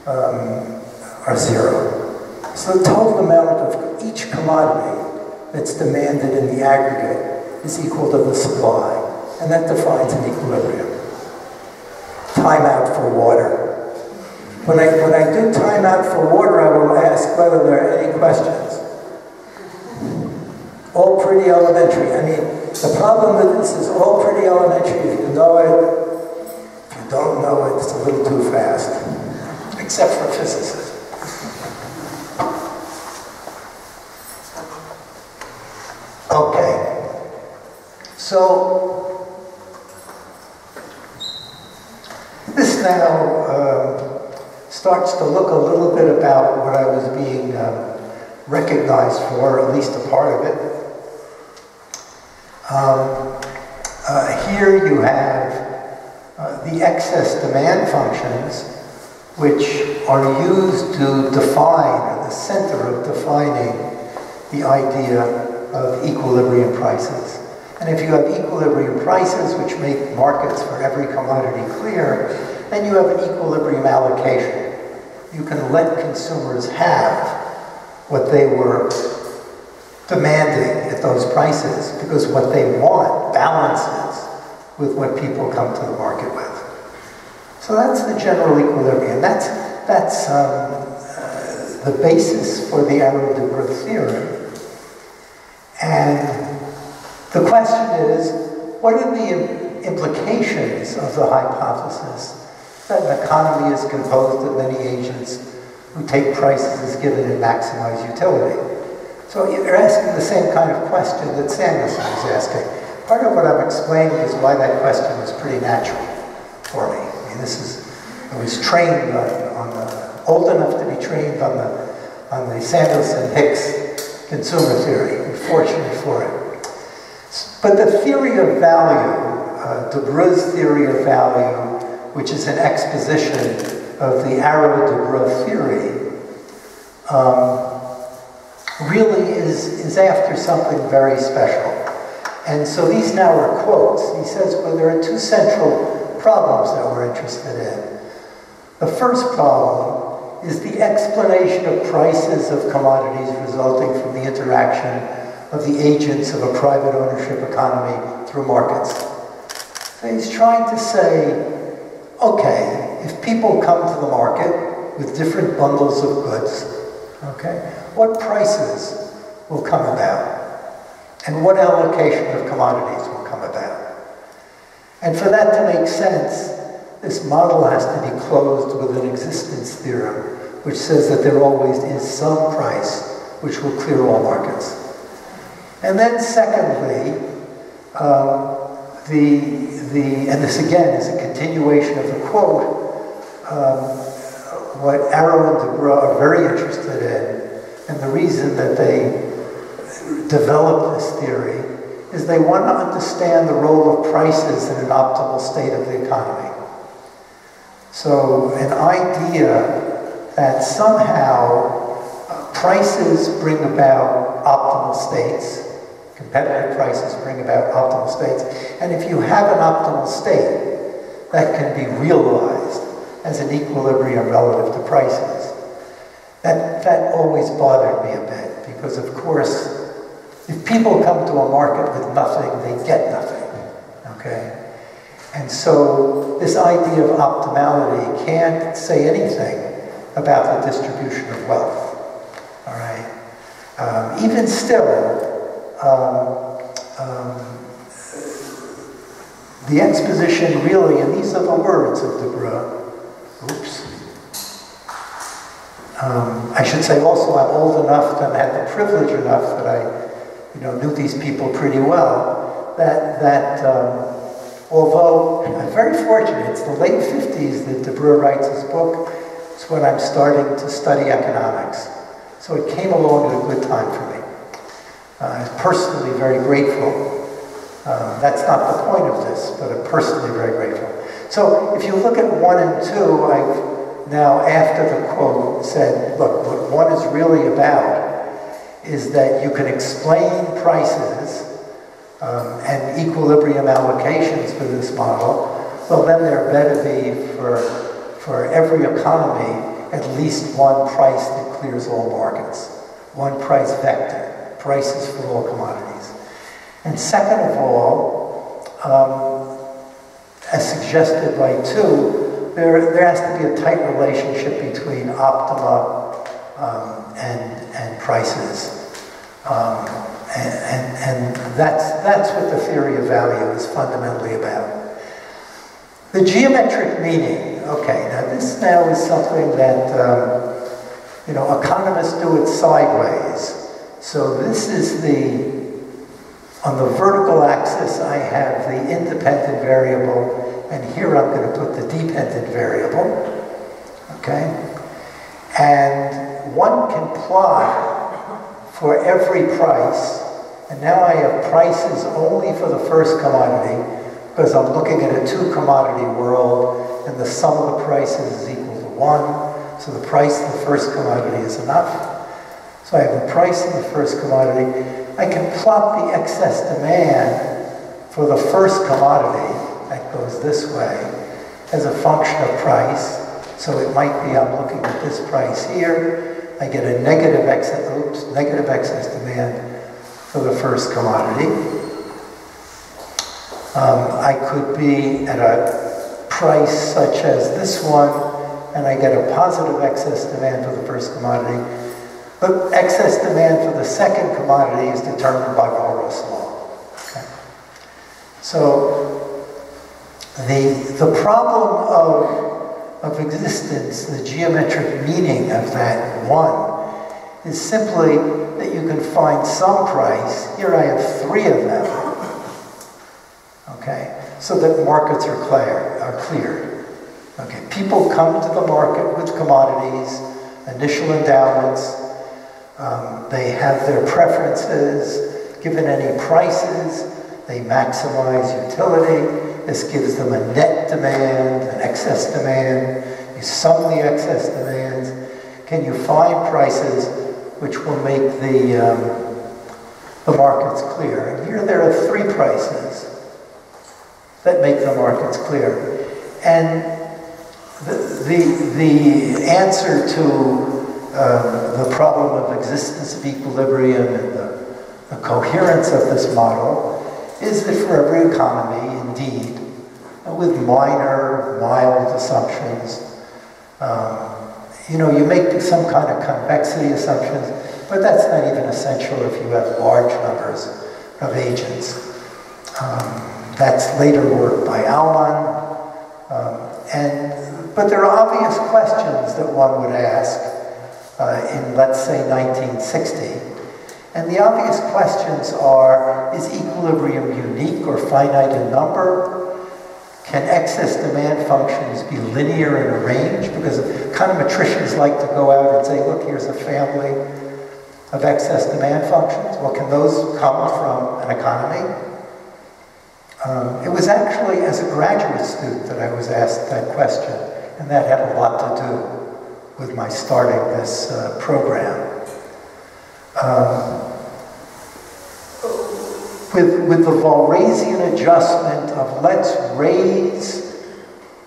are 0. So the total amount of each commodity that's demanded in the aggregate is equal to the supply, and that defines an equilibrium. Timeout for water. When I do timeout for water, I will ask whether there are any questions. All pretty elementary. I mean, the problem with this is all pretty elementary. If you know it, if you don't know it, it's a little too fast. Except for physicists. Okay. So, this now starts to look a little bit about what I was being recognized for, at least a part of it. Here you have the excess demand functions, which are used to define, or the center of defining, the idea of equilibrium prices. And if you have equilibrium prices, which make markets for every commodity clear, then you have an equilibrium allocation. You can let consumers have what they were demanding at those prices, because what they want balances with what people come to the market with. So that's the general equilibrium. That's the basis for the Arrow-Debreu theory. And the question is, what are the implications of the hypothesis that an economy is composed of many agents who take prices as given and maximize utility? So you're asking the same kind of question that Samuelson was asking. Part of what I'm explaining is why that question was pretty natural for me. I mean, I was trained old enough to be trained on the Samuelson-Hicks consumer theory, and fortunate for it. But the theory of value, Debreu's theory of value, which is an exposition of the Arrow-Debreu theory, really is after something very special. And so these now are quotes. He says, well, there are two central problems that we're interested in. The first problem is the explanation of prices of commodities resulting from the interaction of the agents of a private ownership economy through markets. So he's trying to say, okay, if people come to the market with different bundles of goods, okay, what prices will come about? And what allocation of commodities will come about? And for that to make sense, this model has to be closed with an existence theorem, which says that there always is some price which will clear all markets. And then secondly, and this again is a continuation of the quote, what Arrow and Debreu are very interested in, and the reason that they developed this theory, is they want to understand the role of prices in an optimal state of the economy. So an idea that somehow prices bring about optimal states, competitive prices bring about optimal states, and if you have an optimal state, that can be realized as an equilibrium relative to prices. That always bothered me a bit, because of course, if people come to a market with nothing, they get nothing, okay? And so this idea of optimality can't say anything about the distribution of wealth, all right? Even still, the exposition really, and these are the words of Debreu, oops. I should say also I'm old enough and had the privilege enough that I knew these people pretty well, that although I'm very fortunate, it's the late 50s that Debreu writes his book. It's when I'm starting to study economics. So it came along at a good time for me. I'm personally very grateful. That's not the point of this, but I'm personally very grateful. So if you look at 1 and 2, I've now, after the quote, said, look, what 1 is really about is that you can explain prices and equilibrium allocations for this model. Well, then there better be, for every economy, at least one price that clears all markets. one price vector, prices for all commodities. And second of all, as suggested by two, there has to be a tight relationship between optima and prices. And that's what the theory of value is fundamentally about. The geometric meaning, okay, now this now is something that, you know, economists do it sideways. So this is on the vertical axis I have the independent variable, and here I'm going to put the dependent variable, okay? And one can plot for every price, and now I have prices only for the first commodity, because I'm looking at a two-commodity world, and the sum of the prices is equal to 1, so the price of the first commodity is enough. So I have the price of the first commodity. I can plot the excess demand for the first commodity, that goes this way, as a function of price. So it might be I'm looking at this price here, I get a negative excess demand for the first commodity. I could be at a price such as this one, and I get a positive excess demand for the first commodity. But excess demand for the second commodity is determined by Walras law. Okay. So the problem of existence, the geometric meaning of that one, is simply that you can find some price. Here I have 3 of them. Okay, so that markets are cleared. Okay, people come to the market with commodities, initial endowments. They have their preferences. Given any prices, they maximize utility. This gives them a net demand, an excess demand. You sum the excess demands. Can you find prices which will make the markets clear? And here there are 3 prices that make the markets clear. And the answer to the problem of existence of equilibrium and the coherence of this model is that for every economy, indeed, with mild assumptions, you know, you make some kind of convexity assumptions, but that's not even essential if you have large numbers of agents. That's later work by Aumann. But there are obvious questions that one would ask in, let's say, 1960. And the obvious questions are, is equilibrium unique or finite in number? Can excess demand functions be linear in a range? Because econometricians like to go out and say, look, here's a family of excess demand functions. Well, can those come from an economy? It was actually as a graduate student that I was asked that question, and that had a lot to do with my starting this program. With the Walrasian adjustment of let's raise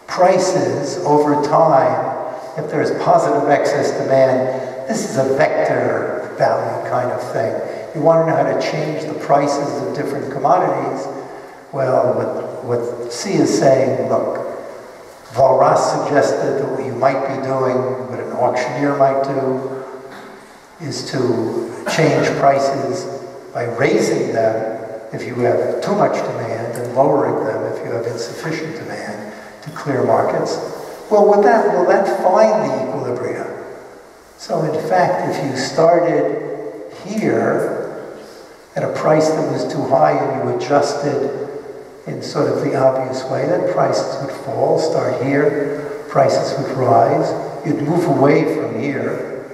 prices over time if there's positive excess demand, this is a vector value kind of thing. You want to know how to change the prices of different commodities. Well, what C is saying, look, Walras suggested that what you might be doing, what an auctioneer might do, is to change prices by raising them if you have too much demand and lowering them if you have insufficient demand to clear markets. Well, will that find the equilibrium? So in fact, if you started here at a price that was too high and you adjusted in sort of the obvious way, then prices would fall. Start here, prices would rise. You'd move away from here,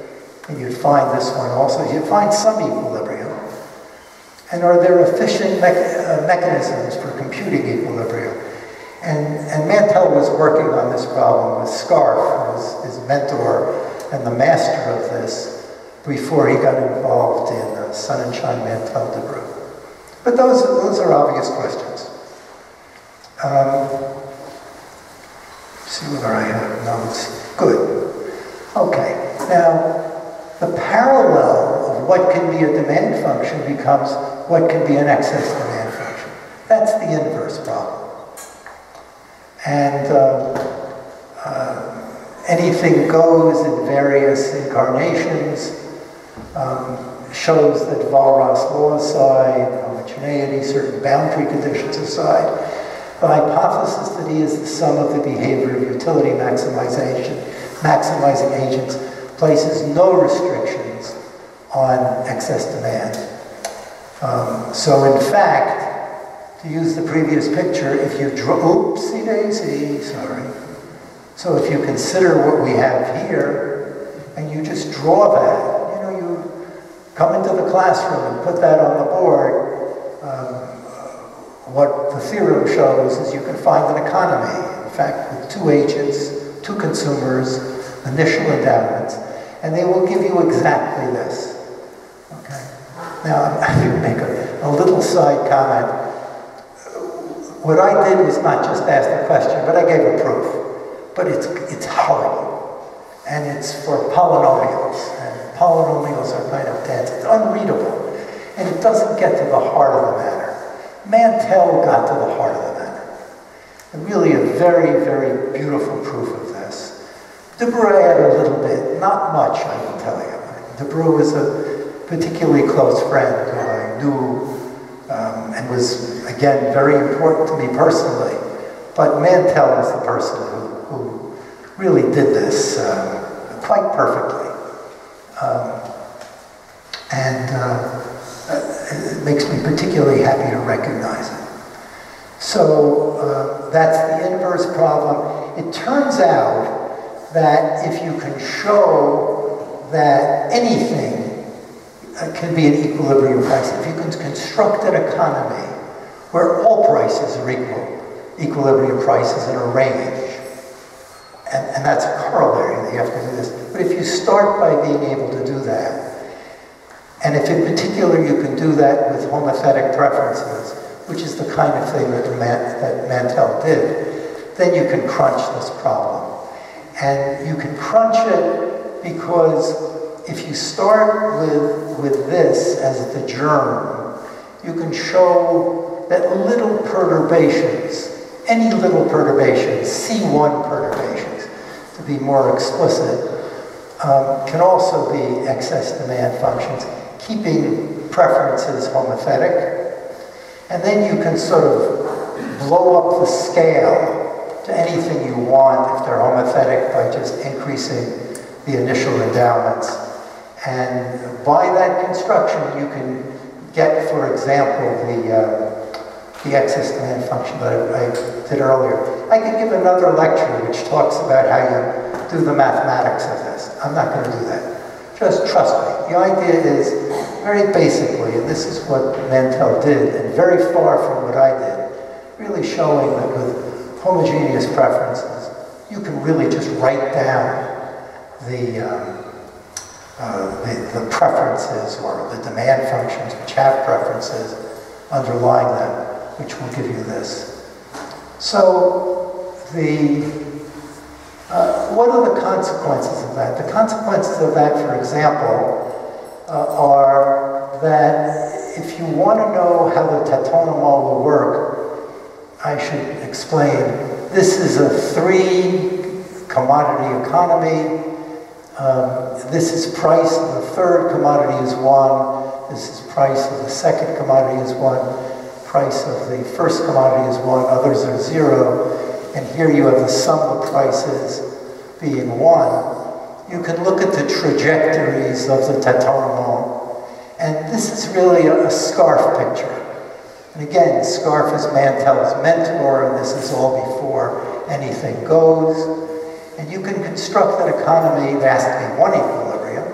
and you'd find this one also. You'd find some equilibrium. And are there efficient mechanisms for computing equilibrium? And Mantell was working on this problem with Scarf, who was his mentor and the master of this, before he got involved in the Sonnenschein-Mantell group. But those are obvious questions. See whether I have notes. Good. Okay. Now, the parallel of what can be a demand function becomes what can be an excess demand function. That's the inverse problem. And anything goes in various incarnations, shows that Walras law aside, homogeneity, certain boundary conditions aside, the hypothesis that E is the sum of the behavior of utility maximizing agents places no restrictions on excess demand. So in fact, to use the previous picture, if you draw, oopsie daisy, sorry. So if you consider what we have here, and you just draw that, you know, you come into the classroom and put that on the board, what the theorem shows is you can find an economy, in fact, with two agents, two consumers, initial endowments, and they will give you exactly this. Okay. Now, I'm going to make a little side comment. What I did was not just ask the question, but I gave a proof. But it's horrible. And it's for polynomials. And polynomials are kind of dense. It's unreadable. And it doesn't get to the heart of the matter. Mantell got to the heart of the matter. And really a very, very beautiful proof of this. Debreu had a little bit, not much, I will tell you. Debreu was a particularly close friend who I knew and was, again, very important to me personally. But Mantell is the person who really did this quite perfectly. It makes me particularly happy to recognize it. So that's the inverse problem. It turns out that if you can show that anything can be an equilibrium price, if you can construct an economy where all prices are equal, equilibrium prices in a range, and that's a corollary that you have to do this. But if you start by being able to do that, and if in particular you can do that with homothetic preferences, which is the kind of thing that Mantell did, then you can crunch this problem. And you can crunch it because if you start with this as the germ, you can show that little perturbations, any little perturbations, C1 perturbations, to be more explicit, can also be excess demand functions, keeping preferences homothetic. And then you can sort of blow up the scale to anything you want if they're homothetic by just increasing the initial endowments. And by that construction, you can get, for example, the excess demand function that I did earlier. I could give another lecture which talks about how you do the mathematics of this. I'm not going to do that. Just trust me. The idea is, very basically, and this is what Mantell did, and very far from what I did, really showing that with homogeneous preferences, you can really just write down the preferences or the demand functions which have preferences underlying them, which will give you this. So what are the consequences of that? The consequences of that, for example, are that if you want to know how the tetonomol will work, I should explain, this is a 3-commodity economy. This is price of the third commodity is 1. This is price of the second commodity is 1. Price of the first commodity is 1. Others are 0. And here you have the sum of prices being 1. You can look at the trajectories of the tetonomol. And this is really a scarf picture. And again, Scarf is Mantell's mentor, and this is all before anything goes. And you can construct an economy, there has to be one equilibrium,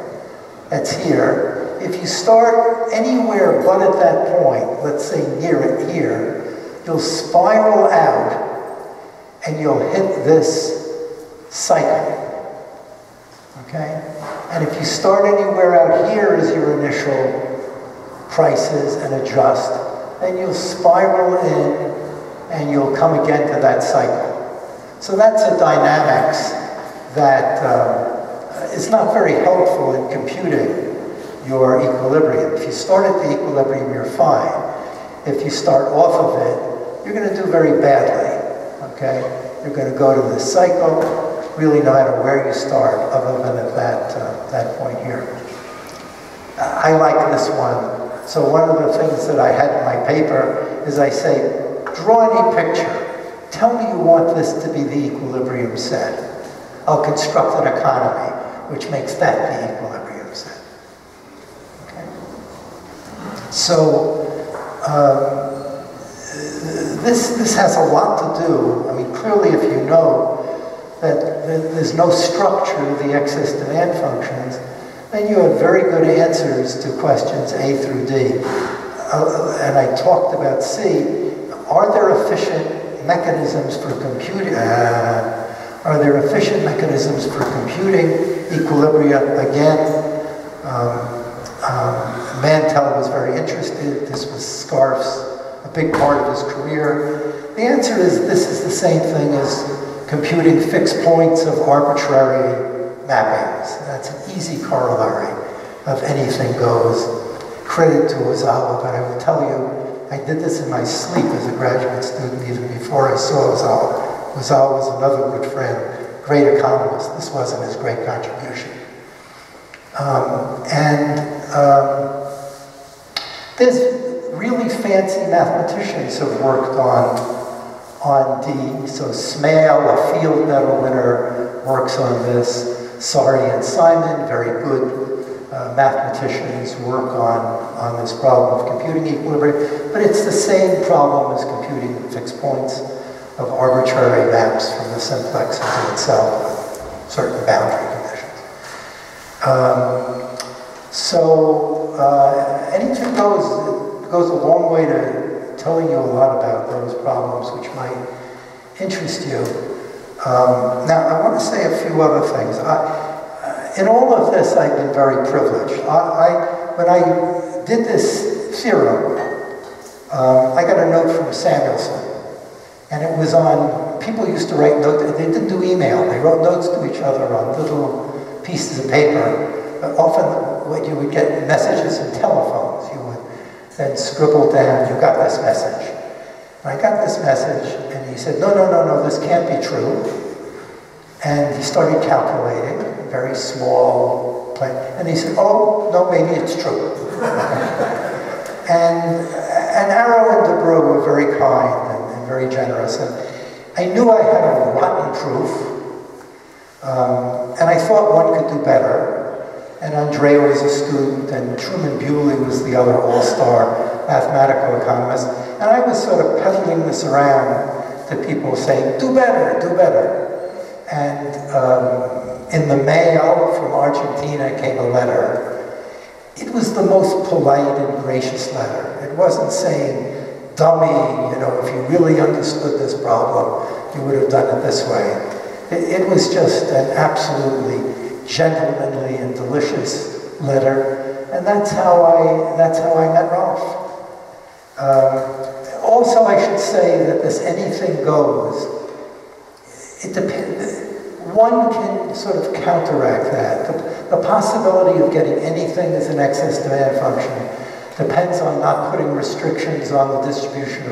that's here. If you start anywhere but at that point, let's say near it here, you'll spiral out and you'll hit this cycle, okay? And if you start anywhere out here as your initial prices and adjust, then you'll spiral in and you'll come again to that cycle. So that's a dynamics that is is not very helpful in computing your equilibrium. If you start at the equilibrium, you're fine. If you start off of it, you're going to do very badly, okay? You're going to go to this cycle, really no matter where you start, other than at that point here. I like this one. So one of the things that I had in my paper is I say, draw any picture. Tell me you want this to be the equilibrium set. I'll construct an economy, which makes that the equilibrium set. Okay? So this has a lot to do. I mean, clearly if you know that there's no structure to the excess demand functions, then you have very good answers to questions A through D. And I talked about C. Are there efficient mechanisms for computing? Are there efficient mechanisms for computing equilibria? Again, Mantell was very interested. This was Scarf's, a big part of his career. The answer is this is the same thing as computing fixed points of arbitrary mappings. That's an easy corollary of anything goes. Credit to Ozawa, but I will tell you, I did this in my sleep as a graduate student even before I saw Ozawa. Ozawa was another good friend, great economist. This wasn't his great contribution. There's really fancy mathematicians who have worked on D. So Smale, a field medal winner, works on this. Sari and Simon, very good mathematicians, work on this problem of computing equilibrium, but it's the same problem as computing fixed points of arbitrary maps from the simplex into itself with certain boundary conditions. Anything goes a long way to telling you a lot about those problems which might interest you. Now, I want to say a few other things. In all of this, I've been very privileged. When I did this theorem, I got a note from Samuelson, and it was on, people used to write notes, they didn't do email, they wrote notes to each other on little pieces of paper. Often, what you would get messages in telephones, you would then scribble down, you got this message. And I got this message, and he said, no, this can't be true. And he started calculating, very small plan, and he said, oh, no, maybe it's true. and Arrow and DeBrew were very kind and very generous, and I knew I had a rotten proof, and I thought one could do better. And Andrea was a student, and Truman Bewley was the other all-star mathematical economist. And I was sort of peddling this around to people saying, do better, do better. And in the mail from Argentina came a letter. It was the most polite and gracious letter. It wasn't saying, dummy, if you really understood this problem, you would have done it this way. It was just an absolutely gentlemanly and delicious letter, and that's how I met Ralph. Also, I should say that this anything goes. It depends. One can sort of counteract that. The possibility of getting anything as an excess demand function depends on not putting restrictions on the distribution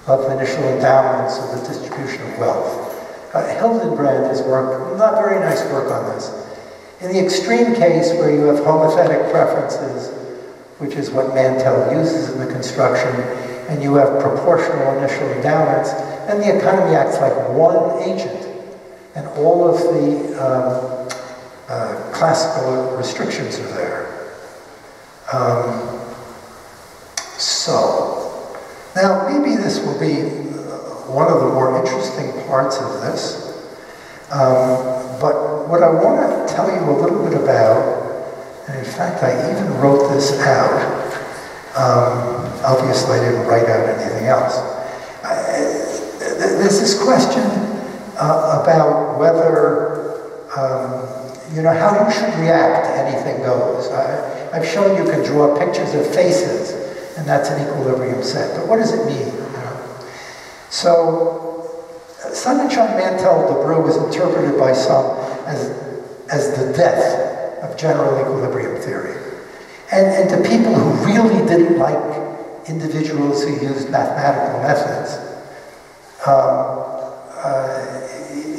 of initial endowments or the distribution of wealth. Hildenbrand has worked, not very nice work on this. In the extreme case where you have homothetic preferences, which is what Mantell uses in the construction, and you have proportional initial endowments, and the economy acts like one agent, and all of the classical restrictions are there. Now maybe this will be one of the more interesting parts of this. But what I want to tell you a little bit about, and in fact I even wrote this out, obviously I didn't write out anything else. There's this question about whether, how you should react to anything goes. I've shown you can draw pictures of faces, and that's an equilibrium set, but what does it mean? So, Sonnenschein, Mantell, DeBrew was interpreted by some as as the death of general equilibrium theory. And to people who really didn't like individuals who used mathematical methods,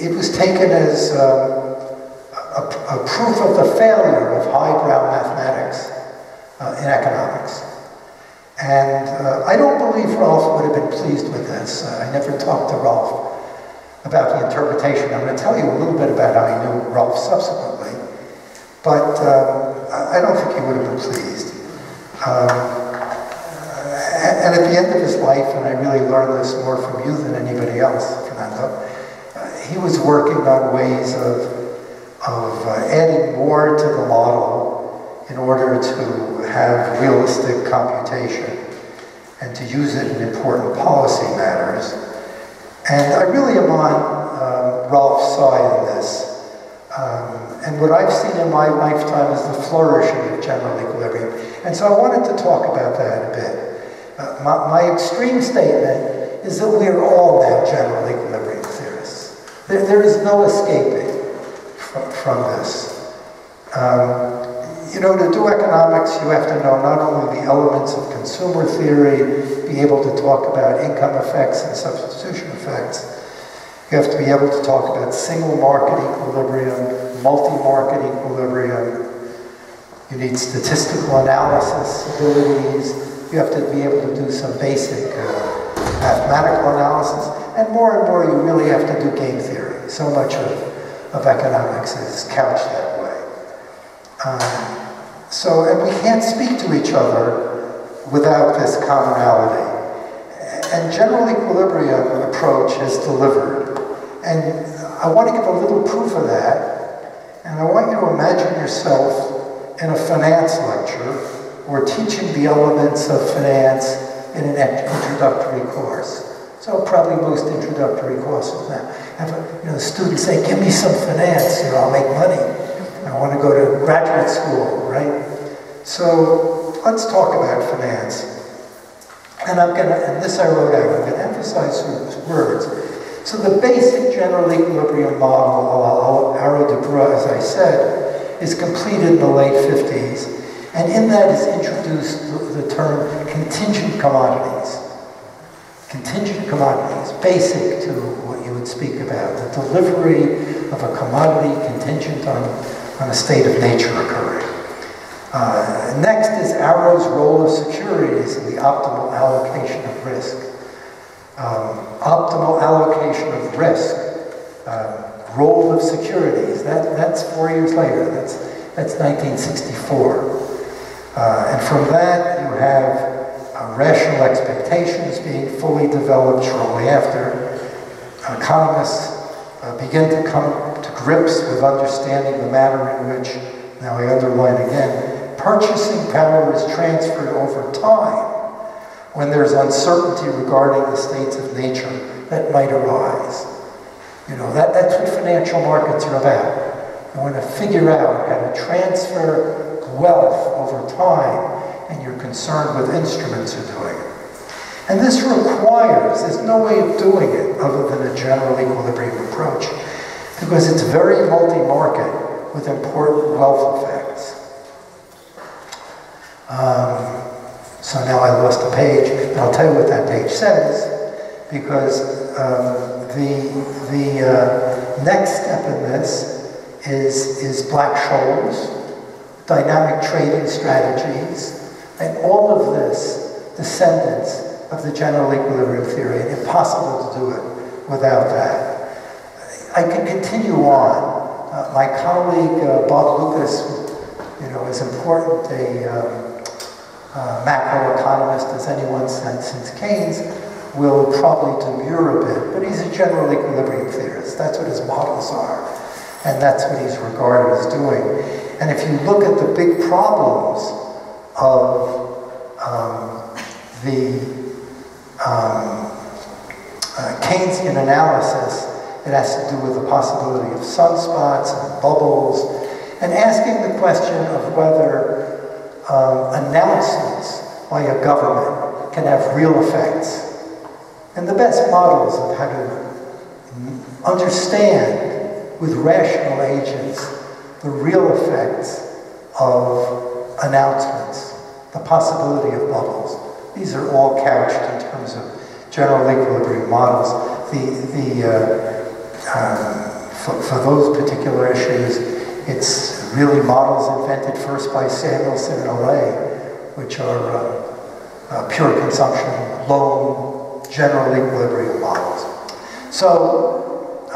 it was taken as a proof of the failure of highbrow mathematics in economics. And I don't believe Rolf would have been pleased with this. I never talked to Rolf about the interpretation. I'm going to tell you a little bit about how I knew Rolf subsequently, but I don't think he would have been pleased. And at the end of his life, and I really learned this more from you than anybody else, Fernando, he was working on ways of adding more to the model in order to have realistic computation and to use it in important policy matters. And I really am on Rolf's side in this. And what I've seen in my lifetime is the flourishing of general equilibrium. And so I wanted to talk about that a bit. My extreme statement is that we are all now general equilibrium theorists. There is no escaping from this. You know, to do economics, you have to know not only the elements of consumer theory, be able to talk about income effects and substitution effects. You have to be able to talk about single market equilibrium, multi-market equilibrium. You need statistical analysis abilities. You have to be able to do some basic mathematical analysis. And more you really have to do game theory. So much of economics is couched that way. And we can't speak to each other without this commonality. And general equilibrium approach has delivered. And I want to give a little proof of that. And I want you to imagine yourself in a finance lecture or teaching the elements of finance in an introductory course. So probably most introductory courses now have students say, give me some finance, I'll make money. I want to go to graduate school, right? So let's talk about finance. And this I wrote out, I'm going to emphasize some words. So the basic general equilibrium model, Arrow de Breu, as I said, is completed in the late 50s. And in that is introduced the term contingent commodities. Contingent commodities, basic to what you would speak about, the delivery of a commodity contingent on a state of nature occurring. Next is Arrow's role of securities in the optimal allocation of risk. Optimal allocation of risk, role of securities, that's 4 years later, that's 1964. And from that you have rational expectations being fully developed shortly after. Economists begin to come to grips with understanding the manner in which, now I underline again, purchasing power is transferred over time when there's uncertainty regarding the states of nature that might arise. That's what financial markets are about. You want to figure out how to transfer wealth over time, and you're concerned with instruments are doing it. And this requires, there's no way of doing it other than a general equilibrium approach, because it's very multi-market with important wealth effects. So now I lost a page, and I'll tell you what that page says, because the next step in this is Black-Scholes, dynamic trading strategies, and all of this descendants of the general equilibrium theory, and impossible to do it without that. I can continue on. My colleague Bob Lucas, as important a macroeconomist as anyone since Keynes, will probably demur a bit, but he's a general equilibrium theorist. That's what his models are, and that's what he's regarded as doing. And if you look at the big problems of the Keynesian analysis, it has to do with the possibility of sunspots and bubbles, and asking the question of whether announcements by a government can have real effects. And the best models of how to understand with rational agents the real effects of announcements, the possibility of bubbles. These are all couched in terms of general equilibrium models. For those particular issues, it's really models invented first by Samuelson in LA, which are pure consumption, low, general equilibrium models. So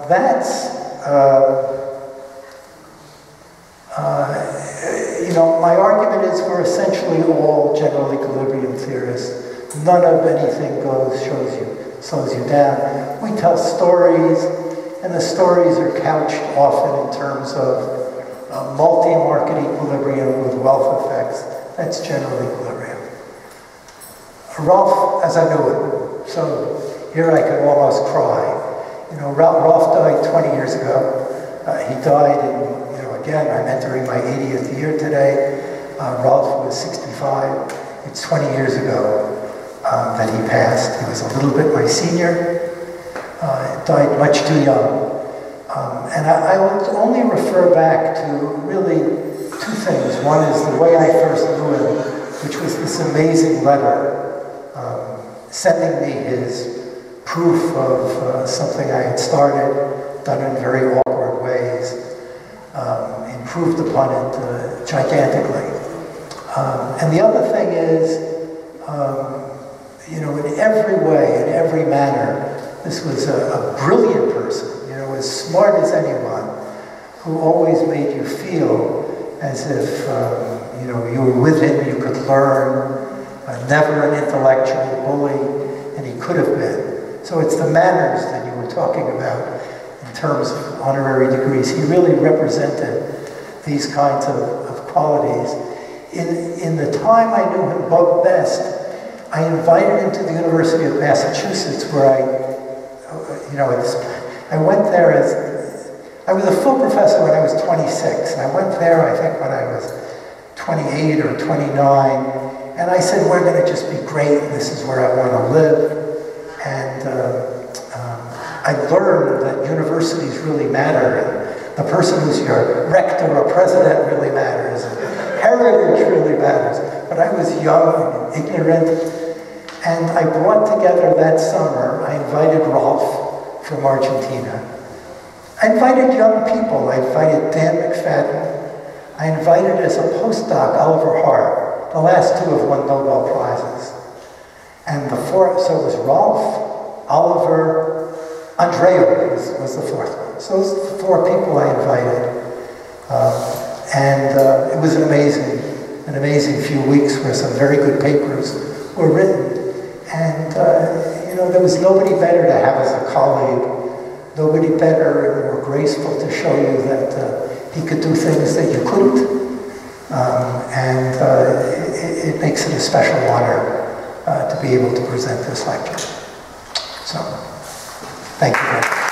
that's, my argument is we're essentially all general equilibrium theorists. None of anything slows you down. We tell stories, and the stories are couched often in terms of multi-market equilibrium with wealth effects. That's general equilibrium. Ralph, as I knew him, so here I could almost cry. Ralph died 20 years ago. He died in, again, I'm entering my 80th year today. Ralph was 65. It's 20 years ago that he passed. He was a little bit my senior. Died much too young. And I will only refer back to really two things. One is the way I first knew him, which was this amazing letter sending me his proof of something I had started, done in very awkward ways, improved upon it gigantically. And the other thing is, in every way, in every manner, this was a brilliant person, as smart as anyone, who always made you feel as if, you were with him, you could learn, never an intellectual bully, and he could have been. So it's the manners that you were talking about in terms of honorary degrees. He really represented these kinds of qualities. In the time I knew him best, I invited him to the University of Massachusetts, where I went there I was a full professor when I was 26, and I went there, I think, when I was 28 or 29, and I said, we're going to just be great, and this is where I want to live. And I learned that universities really matter, and the person who's your rector or president really matters, and heritage really matters. But I was young and ignorant, and I brought together that summer, I invited Rolf from Argentina. I invited young people. I invited Dan McFadden. I invited as a postdoc Oliver Hart. The last two have won Nobel Prizes. And so it was Rolf, Oliver, Andrea was the fourth one. So those are the four people I invited. It was an amazing few weeks where some very good papers were written. And, there was nobody better to have as a colleague, nobody better and more graceful to show you that he could do things that you couldn't. It makes it a special honor to be able to present this lecture. So, thank you very much.